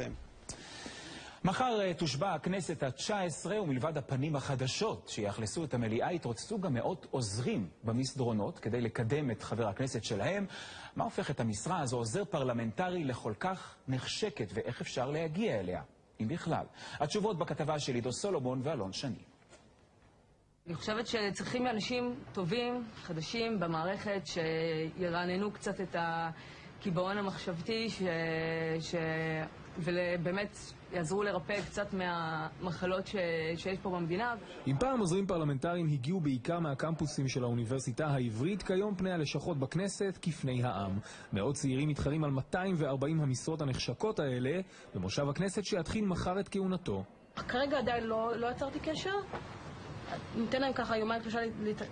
לכם. מחר תושבע הכנסת ה-19, ומלבד הפנים החדשות שיאכלסו את המליאה, יתרוצצו גם מאות עוזרים במסדרונות כדי לקדם את חבר הכנסת שלהם. מה הופך את המשרה הזו עוזר פרלמנטרי לכל כך נחשקת, ואיך אפשר להגיע אליה, אם בכלל? התשובות בכתבה של עידו סולומון ואלון שני. אני חושבת שצריכים אנשים טובים, חדשים במערכת, שירעננו קצת את הקיבעון המחשבתי, ובאמת יעזרו לרפא קצת מהמחלות שיש פה במדינה. אם פעם עוזרים פרלמנטריים הגיעו בעיקר מהקמפוסים של האוניברסיטה העברית, כיום פני הלשכות בכנסת כפני העם. מאות צעירים מתחרים על 240 המשרות הנחשקות האלה במושב הכנסת שיתחיל מחר את כהונתו. כרגע עדיין לא יצרתי קשר. ניתן להם ככה יומיים שלושה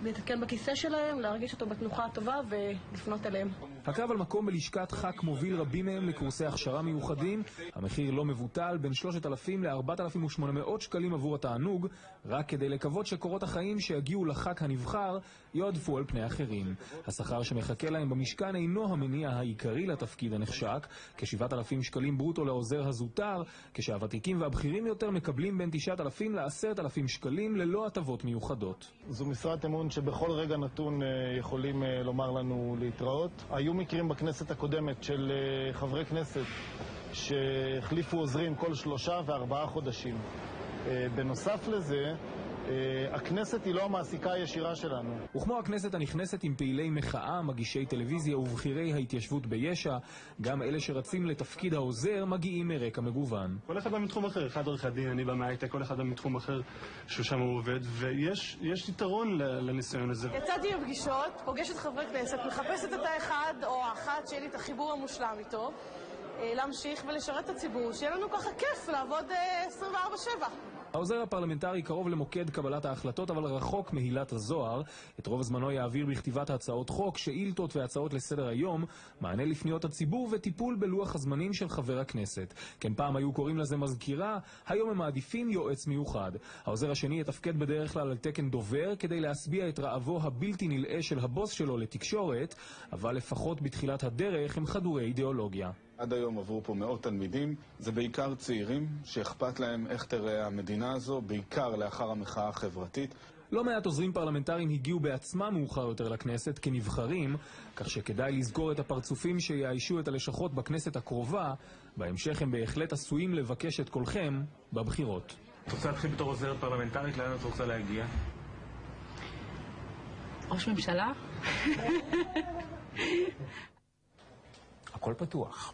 להתעדכן בכיסא שלהם, להרגיש אותו בתנוחה הטובה ולפנות אליהם. הקרב על מקום בלשכת ח"כ מוביל רבים מהם לקורסי הכשרה מיוחדים. המחיר לא מבוטל, בין 3,000 ל-4,800 שקלים עבור התענוג, רק כדי לקוות שקורות החיים שיגיעו לח"כ הנבחר יועדפו על פני אחרים. השכר שמחכה להם במשכן אינו המניע העיקרי לתפקיד הנחשק, כ7,000 שקלים ברוטו לעוזר הזוטר, כשהוותיקים והבכירים יותר מקבלים בין 9,000 ל10,000 שקלים ללא הטבות מיוחדות. זו משרת אמון שבכל רגע נתון יכולים לומר לנו להתראות. היו מקרים בכנסת הקודמת של חברי כנסת שהחליפו עוזרים כל 3 ו4 חודשים. בנוסף לזה, הכנסת היא לא המעסיקה הישירה שלנו. וכמו הכנסת הנכנסת עם פעילי מחאה, מגישי טלוויזיה ובכירי ההתיישבות ביש"ע, גם אלה שרצים לתפקיד העוזר מגיעים מרקע מגוון. כל אחד בא מתחום אחר, אחד עורך דין, אני בא מהייטק, כל אחד בא מתחום אחר ששם הוא עובד, ויש יתרון לניסיון הזה. יצאתי בפגישות, פוגשת חברי כנסת, מחפשת את האחד או האחת שיהיה לי את החיבור המושלם איתו, להמשיך ולשרת את הציבור, שיהיה לנו ככה כיף לעבוד 24/7. העוזר הפרלמנטרי קרוב למוקד קבלת ההחלטות, אבל רחוק מהילת הזוהר. את רוב זמנו יעביר בכתיבת הצעות חוק, שאילתות והצעות לסדר היום, מענה לפניות הציבור וטיפול בלוח הזמנים של חבר הכנסת. כן, פעם היו קוראים לזה מזכירה, היום הם מעדיפים יועץ מיוחד. העוזר השני יתפקד בדרך כלל על תקן דובר, כדי להסביע את רעבו הבלתי נלאה של הבוס שלו לתקשורת, אבל לפחות בתחילת הדרך הם חדורי אידיאולוגיה. עד היום עברו פה מאות תלמידים, זה בעיקר צעירים שאכפת להם איך תראה המדינה הזו, בעיקר לאחר המחאה החברתית. לא מעט עוזרים פרלמנטריים הגיעו בעצמם מאוחר יותר לכנסת כנבחרים, כך שכדאי לזכור את הפרצופים שיאיישו את הלשכות בכנסת הקרובה. בהמשך הם בהחלט עשויים לבקש את קולכם בבחירות. את רוצה להתחיל בתור עוזרת פרלמנטרית? לאן את רוצה להגיע? ראש ממשלה? הכל פתוח.